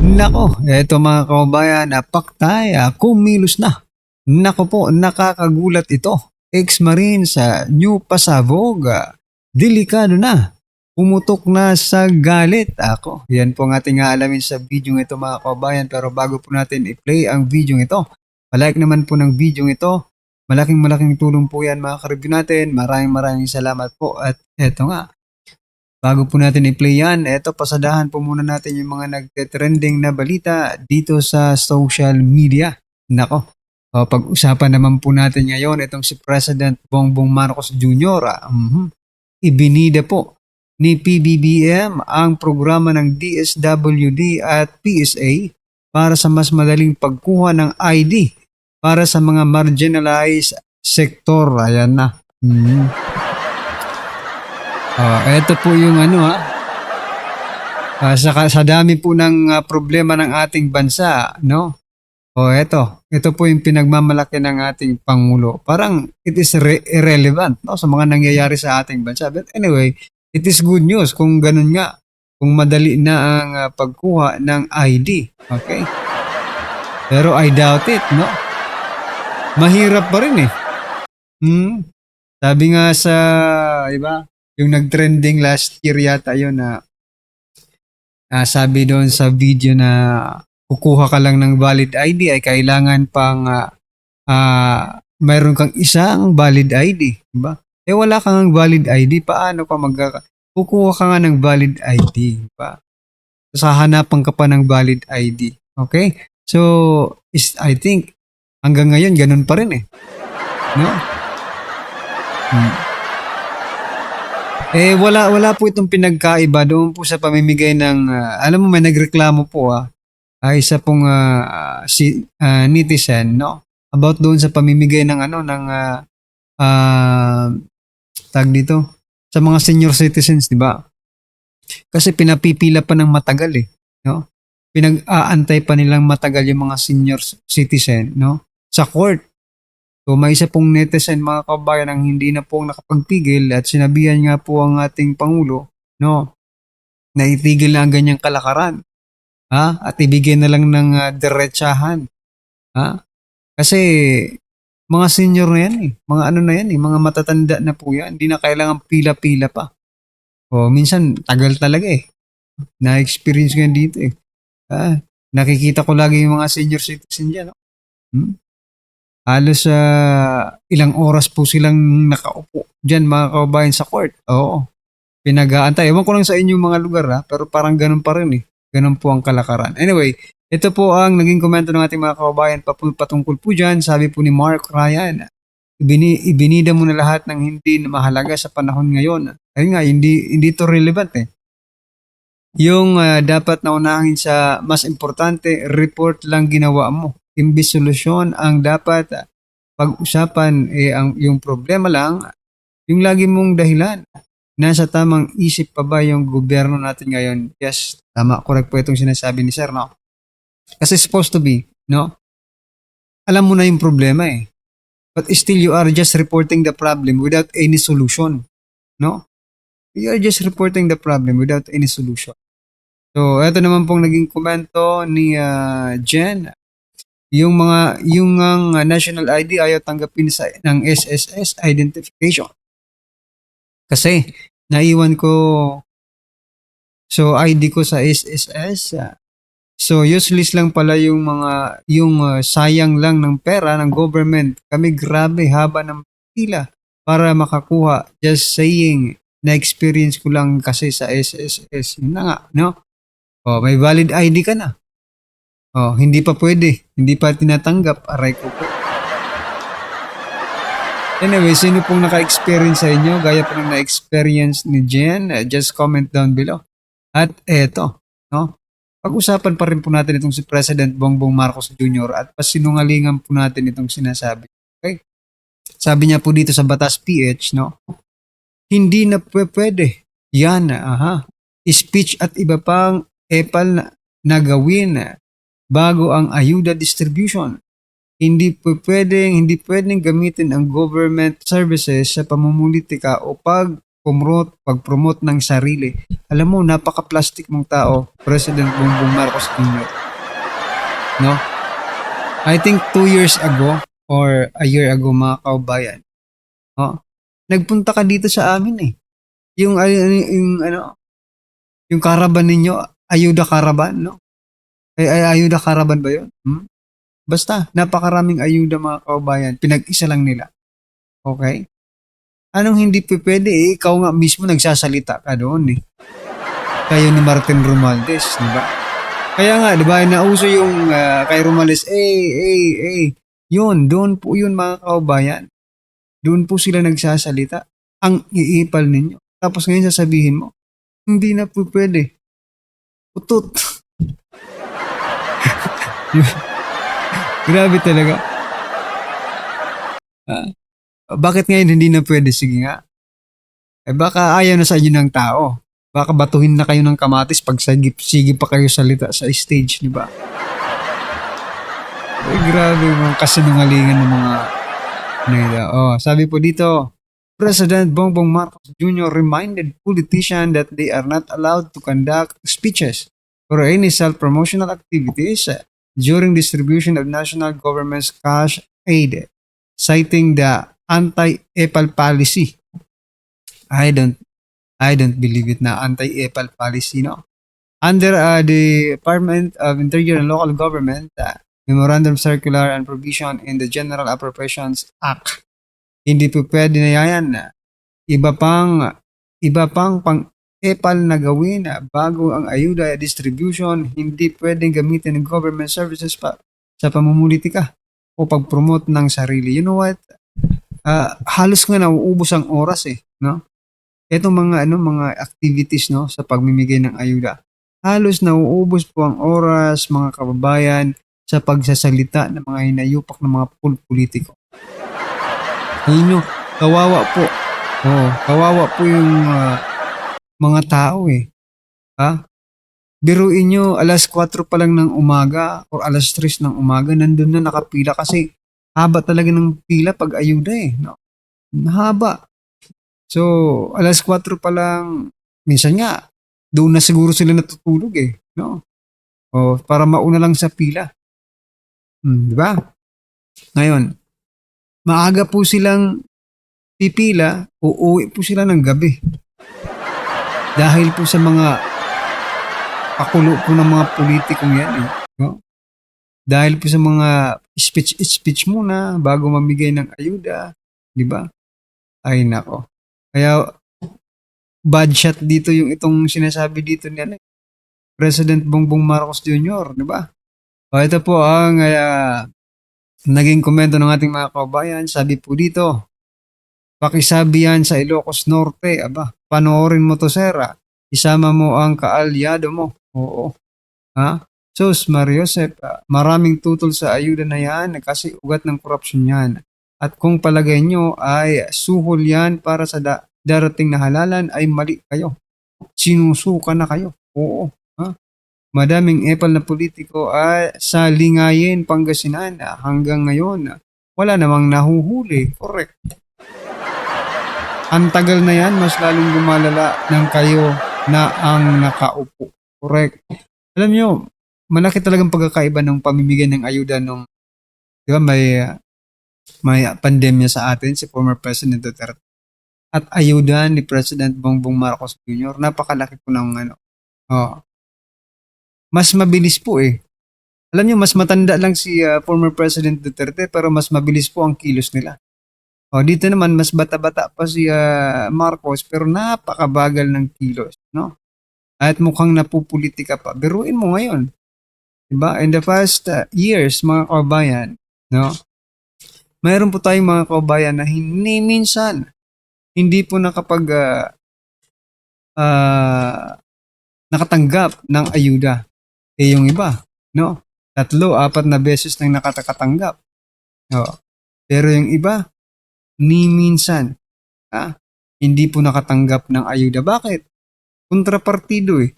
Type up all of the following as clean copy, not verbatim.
Nako, eto mga kababayan, paktay, kumilos na. Nako po, nakakagulat ito. Ex-Marine sa New Pasabog, delikado na. Pumutok na sa galit. Ako, yan po ang ating aalamin sa video ito mga kababayan. Pero bago po natin i-play ang video ito, palike naman po ng video ito. Malaking tulong po yan mga ka-review natin. Maraming salamat po. At eto nga, bago po natin i-play yan, eto pasadahan po muna natin yung mga nagte-trending na balita dito sa social media. Nako, pag-usapan naman po natin ngayon itong si President Bongbong Marcos Jr. Ibinida po ni PBBM ang programa ng DSWD at PSA para sa mas madaling pagkuha ng ID para sa mga marginalized sektor. Ayan na. Ito po yung sa dami po ng problema ng ating bansa, no? Ito po yung pinagmamalaki ng ating Pangulo. Parang it is irrelevant, no, sa mga nangyayari sa ating bansa. But anyway, it is good news kung ganun nga, kung madali na ang pagkuha ng ID. Okay? Pero I doubt it, no? Mahirap pa rin eh. Sabi nga sa, iba, yung nag-trending last year yata yun na sabi doon sa video na kukuha ka lang ng valid ID ay kailangan pang mayroon kang isang valid ID, diba? Wala kang valid ID, paano ka kukuha ka nga ng valid ID, diba? So, hahanapan ka pa ng valid ID. Okay? So, I think hanggang ngayon ganun pa rin eh. No? Wala po itong pinagkaiba doon po sa pamimigay ng, alam mo may nagreklamo po ay isa pong netizen, no? About doon sa pamimigay ng tag dito, sa mga senior citizens, di ba? Kasi pinapipila pa ng matagal eh, no? Pinag-aantay pa nilang matagal yung mga senior citizen, no? Sa court. So may isa pong netizen mga kabayan ang hindi na po nakapagpigil at sinabihan nga po ang ating Pangulo, no, na itigil na ang ganyang kalakaran. At ibigay na lang ng diretsahan. Kasi mga senior na yan eh. Mga na yan eh. Mga matatanda na po yan. Hindi na kailangan pila-pila pa. Minsan tagal talaga eh. Na-experience ko yan dito eh. Nakikita ko lagi yung mga senior citizen dyan. No? Halos ilang oras po silang nakaupo dyan mga kababayan sa court. Oo. Pinag-aantay. Ewan ko lang sa inyong mga lugar pero parang ganun pa rin eh. Ganun po ang kalakaran. Anyway, ito po ang naging komento ng ating mga kababayan patungkol po dyan. Sabi po ni Mark Ryan, ibinida mo na lahat ng hindi na mahalaga sa panahon ngayon. Ayun nga, hindi to relevant eh. Yung dapat na unahin sa mas importante, report lang ginawa mo. Imbis solusyon ang dapat pag-usapan yung problema lang, yung lagi mong dahilan. Nasa tamang isip pa ba yung gobyerno natin ngayon? Yes, tama, correct po itong sinasabi ni Sir, no? Kasi supposed to be, no? Alam mo na yung problema eh. But still you are just reporting the problem without any solution, no? You are just reporting the problem without any solution. So, ito naman pong naging komento ni Jen. Yung national ID ayaw tanggapin ng SSS identification. Kasi naiwan ko ID ko sa SSS. So useless lang pala yung sayang lang ng pera ng government. Kami grabe haba ng pila para makakuha. Just saying, na-experience ko lang kasi sa SSS. Yun na nga, no? May valid ID ka na. Hindi pa pwede. Hindi pa tinatanggap. Aray ko po. Anyway, sino pong naka-experience sa inyo? Gaya po ng na-experience ni Jen, just comment down below. At eto, no? Pag-usapan pa rin po natin itong si President Bongbong Marcos Jr. at pasinungalingan po natin itong sinasabi. Okay? Sabi niya po dito sa Batas PH, no? Hindi na pwede. Yan, speech at iba pang epal na gawin bago ang ayuda distribution. Hindi pwedeng gamitin ang government services sa pamumulitika o pag-promote ng sarili. Alam mo, napaka-plastic mong tao, President Bongbong Marcos Jr. No? I think 2 years ago or a year ago, mga kaubayan, no? Nagpunta ka dito sa amin eh. Yung caravan ninyo, Ayuda Caravan, no? Ayuda Caravan ba yun? Basta, napakaraming ayuda mga kaubayan. Pinag-isa lang nila. Okay? Anong hindi pwede eh? Ikaw nga mismo nagsasalita ka doon eh. Kayo ni Martin Romualdez, di ba? Kaya nga, di ba, nauso yung kay Romualdez, yun, doon po yun mga kaubayan. Doon po sila nagsasalita. Ang iipal ninyo. Tapos ngayon sasabihin mo, hindi na po pwede. Utot. Grabe talaga. Bakit ngayon hindi na pwede? Sige nga. Baka ayaw na sa inyo ng tao. Baka batuhin na kayo ng kamatis pag sige pa kayo salita sa stage, di ba? Grabe mga kasinungalingan ng mga nila. Sabi po dito, President Bongbong Marcos Jr. reminded politicians that they are not allowed to conduct speeches or any self-promotional activities during distribution of national government's cash aid, citing the anti-EPAL policy. I don't believe it na anti-EPAL policy, no? Under the Department of Interior and Local Government, Memorandum Circular and Provision in the General Appropriations Act, hindi po pwede na yan. Iba pang pang-EPAL na gawin bago ang ayuda distribution, hindi pwedeng gamitin ng government services pa sa pamumulitika o pag-promote ng sarili. You know what? Halos nga nauubos ang oras eh, no? Etong mga activities, no, sa pagmimigay ng ayuda. Halos nauubos po ang oras, mga kababayan, sa pagsasalita ng mga hinayupak ng mga politiko. Ayun nyo, kawawa po. Kawawa po yung mga tao eh. Biruin nyo, alas 4 pa lang ng umaga or alas 3 ng umaga, nandun na nakapila kasi haba talaga ng pila pag ayuda eh. No? Mahaba. So, alas 4 pa lang, minsan nga, doon na siguro sila natutulog eh. No? Para mauna lang sa pila. Di ba? Ngayon, maaga po silang pipila, uuwi po sila ng gabi. Dahil po sa mga pakulo po ng mga politikong yan eh. No? Dahil po sa mga speech muna bago mamigay ng ayuda. Di ba? Ay nako. Kaya bad shot dito yung itong sinasabi dito niya President Bongbong Marcos Jr., di ba? Ito po ang naging komento ng ating mga kababayan. Sabi po dito, pakisabi yan sa Ilocos Norte. Panoorin mo to, sir. Isama mo ang kaalyado mo. Oo. Sus, Mariosep, maraming tutol sa ayuda na yan kasi ugat ng korupsyon yan. At kung palagay nyo ay suhol yan para sa darating na halalan ay mali kayo. Sinusuka na kayo. Oo. Madaming EPAL na politiko ay sa Lingayen, Pangasinan hanggang ngayon. Wala namang nahuhuli. Correct. Ang tagal na yan, mas lalong lumalala ng kayo na ang nakaupo. Correct. Alam nyo, malaki talagang pagkakaiba ng pamimigay ng ayuda nung, di ba, may pandemya sa atin, si former President Duterte. At ayuda ni President Bongbong Marcos Jr. Napakalaki po ng mas mabilis po eh. Alam nyo, mas matanda lang si former President Duterte pero mas mabilis po ang kilos nila. Dito naman, mas bata-bata pa si Marcos pero napakabagal ng kilos. No? At mukhang napupolitika pa. Biruin mo ngayon. Diba? In the past years, mga kababayan, no? Mayroon po tayong mga kababayan na minsan hindi po nakatanggap ng ayuda. Yung iba, no? 3-4 na beses nang nakakatanggap. Pero yung iba, minsan, hindi po nakatanggap ng ayuda. Bakit? Kontrapartido eh.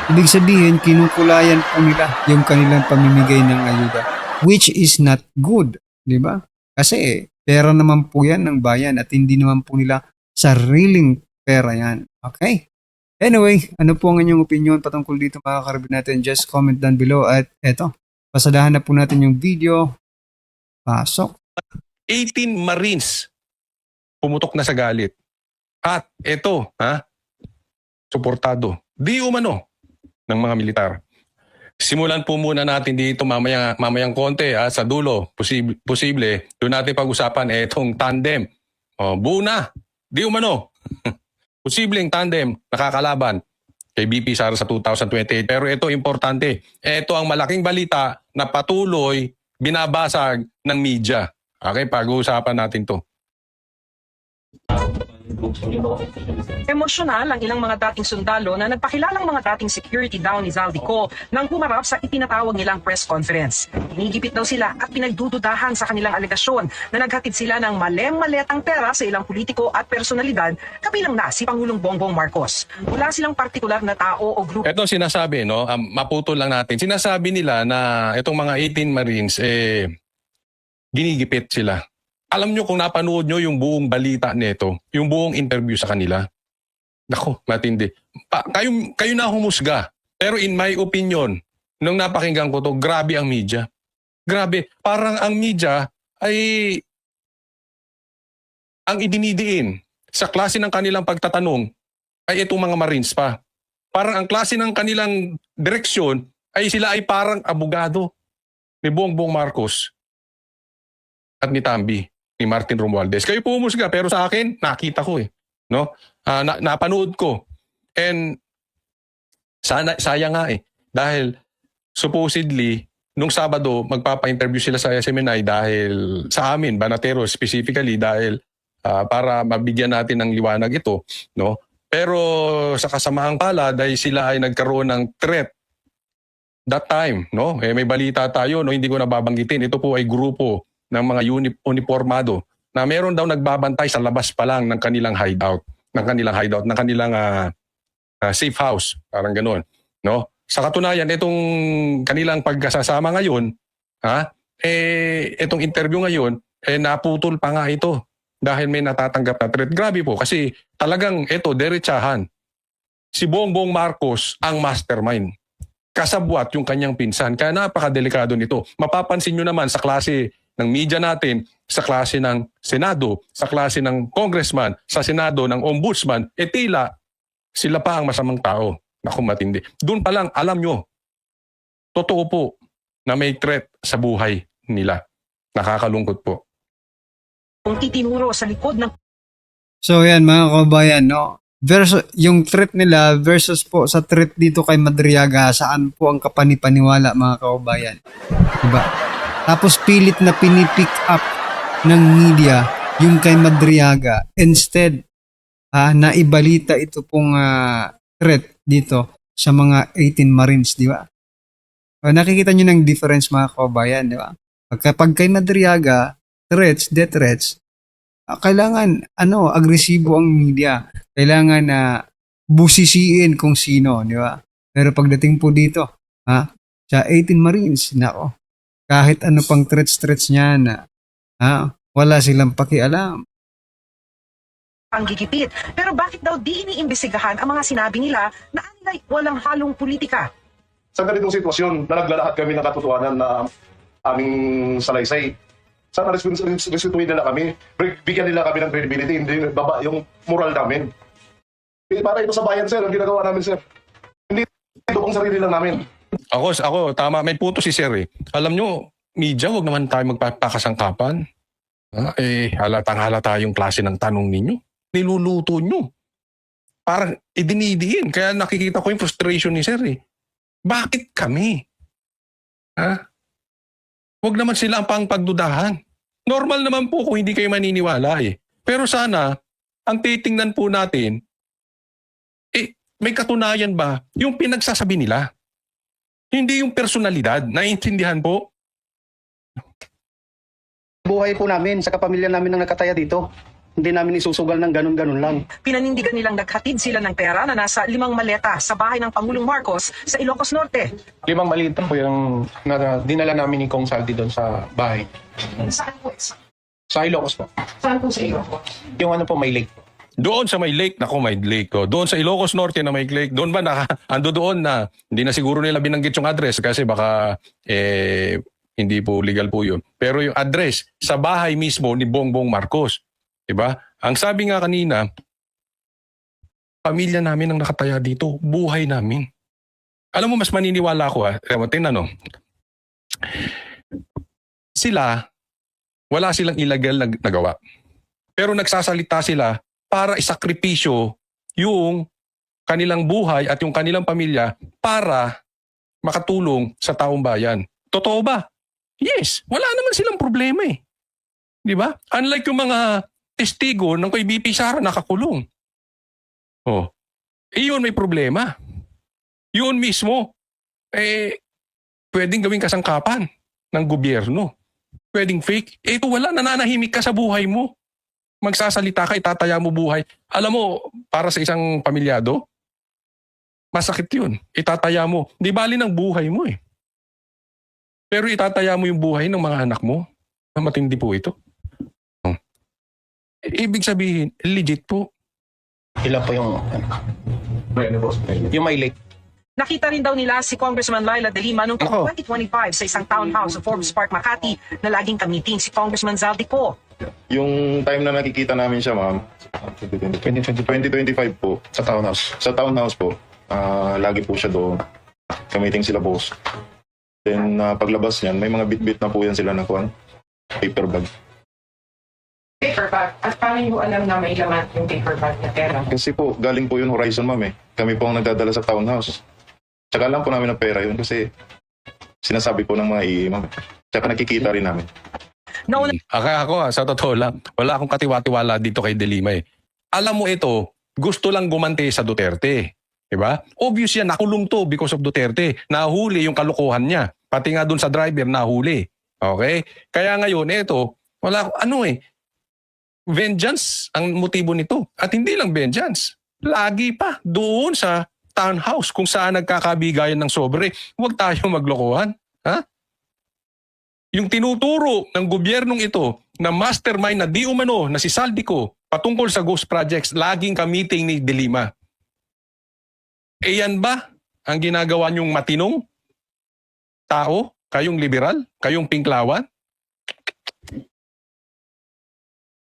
Ibig sabihin, kinukulayan po nila yung kanilang pamimigay ng ayuda. Which is not good. Di ba? Kasi pera naman po yan ng bayan at hindi naman po nila Sariling pera yan. Okay? Anyway, ano po ang inyong opinion patungkol dito mga karabin natin? Just comment down below at eto, pasadahan na po natin yung video. Pasok. 18 Marines pumutok na sa galit. At ito, suportado, di umano ng mga militar. Simulan po muna natin dito mamayang konti sa dulo. Posible, doon natin pag-usapan itong tandem. Buo na, di umano. Posibleng tandem, nakakalaban kay BP Sara sa 2028. Pero ito importante, ito ang malaking balita na patuloy binabasag ng media. Okay, pag-uusapan natin to. Emosyonal ang ilang mga dating sundalo na nagpakilalang mga dating security daw ni Zaldico nang humarap sa itinatawag nilang press conference. Inigipit daw sila at pinagdududahan sa kanilang alegasyon na naghatid sila ng malem-maletang pera sa ilang politiko at personalidad kabilang na si Pangulong Bongbong Marcos. Wala silang partikular na tao o grupo. Ito sinasabi, no, maputol lang natin. Sinasabi nila na itong mga 18 Marines, ginigipit sila. Alam nyo kung napanood nyo yung buong balita nito, yung buong interview sa kanila. Nako, matindi. Kayo na humusga. Pero in my opinion, nung napakinggan ko to, grabe ang media. Grabe. Parang ang media ay ang idinidiin sa klase ng kanilang pagtatanong ay itong mga Marines pa. Parang ang klase ng kanilang direksyon ay sila ay parang abogado ni Bongbong Marcos at ni Tambi, ni Martin Romualdez. Kayo po humusga, pero sa akin, nakita ko no? Napanood ko. And sayang nga dahil supposedly, nung Sabado, magpapa-interview sila sa SMNI dahil sa amin, Banatero specifically, dahil para mabigyan natin ng liwanag ito, no? Pero sa kasamahang palad, dahil sila ay nagkaroon ng threat that time, no? May balita tayo, no? Hindi ko nababanggitin. Ito po ay grupo ng mga uniformado na meron daw nagbabantay sa labas pa lang ng kanilang hideout, ng kanilang safe house, parang ganoon, no? Sa katunayan, itong kanilang pagkasasama ngayon, itong interview ngayon, naputol pa nga ito dahil may natatanggap na threat. Grabe po, kasi talagang ito, derechahan. Si Bongbong Marcos ang mastermind. Kasabwat yung kanyang pinsan. Kaya napakadelikado nito. Mapapansin nyo naman sa klase ng media natin, sa klase ng Senado, sa klase ng Congressman, sa Senado ng Ombudsman, tila sila pa ang masamang tao. Naku, matindi. Doon pa lang, alam nyo, totoo po na may threat sa buhay nila. Nakakalungkot po. Kung titinuro sa likod ng So yan mga kabayan, no? Versus, yung threat nila versus po sa threat dito kay Madriaga, saan po ang kapanipaniwala mga kabayan? Diba? Tapos pilit na pinipick up ng media yung kay Madriaga. Instead, naibalita ito pong threat dito sa mga 18 Marines, di ba? Nakikita nyo ng difference mga kabayan, di ba? Kapag kay Madriaga, threats, death threats, kailangan agresibo ang media. Kailangan busisiin kung sino, di ba? Pero pagdating po dito, sa 18 Marines, nako, kahit ano pang threats niya na wala silang pakialam. panggigipit. Pero bakit daw di iniimbestigahan ang mga sinabi nila na anilay walang halong politika? Sa ganitong sitwasyon na naglalahat kami ng katotohanan na aming salaysay, sana respetuhin nila kami, bigyan nila kami ng credibility, hindi baba yung moral namin. Para ito sa bayan, sir, ang ginagawa namin, sir. Hindi ito pang sarili lang namin. Ako, tama, may punto si Sir Alam nyo, media, wag naman tayo magpapakasangkapan. Halatang-halata yung klase ng tanong ninyo. Niluluto nyo. Parang idinidiin. Kaya nakikita ko yung frustration ni Sir Bakit kami? Wag naman sila ang pang pagdudahan. Normal naman po kung hindi kayo maniniwala Pero sana, ang titingnan po natin, may katunayan ba yung pinagsasabi nila? Hindi yung personalidad. Naiintindihan po? Buhay po namin sa kapamilya namin ang nakataya dito. Hindi namin isusugal ng ganun-ganun lang. Pinanindigan nilang naghatid sila ng pera na nasa 5 maleta sa bahay ng Pangulong Marcos sa Ilocos Norte. 5 malita po yung dinala namin ni Kong Saldi doon sa bahay. Saan po? Sa Ilocos po. Saan po sa Ilocos? Yung ano po, may lake po. Doon sa may lake, nako may lake ko. Doon sa Ilocos Norte na may lake, doon ba ando doon na hindi na siguro nila binanggit yung address kasi baka hindi po legal po yun. Pero yung address sa bahay mismo ni Bongbong Marcos. Diba? Ang sabi nga kanina, pamilya namin ang nakataya dito, buhay namin. Alam mo, mas maniniwala ko tingnan. Sila, wala silang illegal na nagawa. Pero nagsasalita sila para isakripisyo yung kanilang buhay at yung kanilang pamilya para makatulong sa taong bayan. Totoo ba? Yes. Wala naman silang problema eh. Di ba? Unlike yung mga testigo ng kay BP Sara nakakulong. Oh. Iyon may problema. Yun mismo, pwedeng gawing kasangkapan ng gobyerno. Pwedeng fake. Ito wala, nananahimik ka sa buhay mo. Magsasalita ka, itataya mo buhay. Alam mo, para sa isang pamilyado, masakit yun. Itataya mo. Di bali ng buhay mo eh. Pero itataya mo yung buhay ng mga anak mo. Matindi po ito. Ibig sabihin, legit po. Ilan po yung may lake. Nakita rin daw nila si Congressman Laila De Lima noong Ako. 2025 sa isang townhouse sa Forbes Park, Makati na laging kamiting si Congressman Zaldico. Yung time na nakikita namin siya, ma'am, 2025 po, Sa townhouse. sa townhouse po, lagi po siya doon. Kamiting sila boss. Then paglabas niyan, may mga bit-bit na po yan sila na kuwan, paper bag. Paper bag? At paano nyo alam na may laman yung paper bag na pera? Kasi po, galing po yun Horizon, ma'am eh. Kami po ang nagdadala sa townhouse. Tsaka lang po namin ng pera yun kasi sinasabi po ng mga ma'am. Tsaka nakikita rin namin. Nauna Ako sa totoo lang, wala akong katiwa-tiwala dito kay De Lima eh. Alam mo ito, gusto lang gumante sa Duterte. Diba? Obvious yan, nakulong to because of Duterte. Nahuli yung kalokohan niya. Pati nga dun sa driver, nahuli. Okay? Kaya ngayon, ito, wala, vengeance ang motibo nito. At hindi lang vengeance. Lagi pa doon sa townhouse kung saan nagkakabigayan ng sobre. Huwag tayong maglokohan. Ha? Yung tinuturo ng gobyernong ito na mastermind na di umano na si Zaldico patungkol sa ghost projects, laging ka-meeting ni De Lima. E yan ba ang ginagawa niyong matinong tao? Kayong liberal? Kayong pinklawan?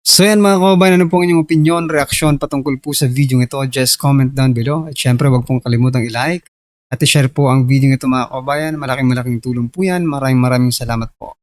So yan mga kababayan, ano pong inyong opinion, reaksyon patungkol po sa video ito? Just comment down below. At syempre, wag pong kalimutang i-like at i-share po ang video ito mga kababayan. Malaking tulong po yan. Maraming salamat po.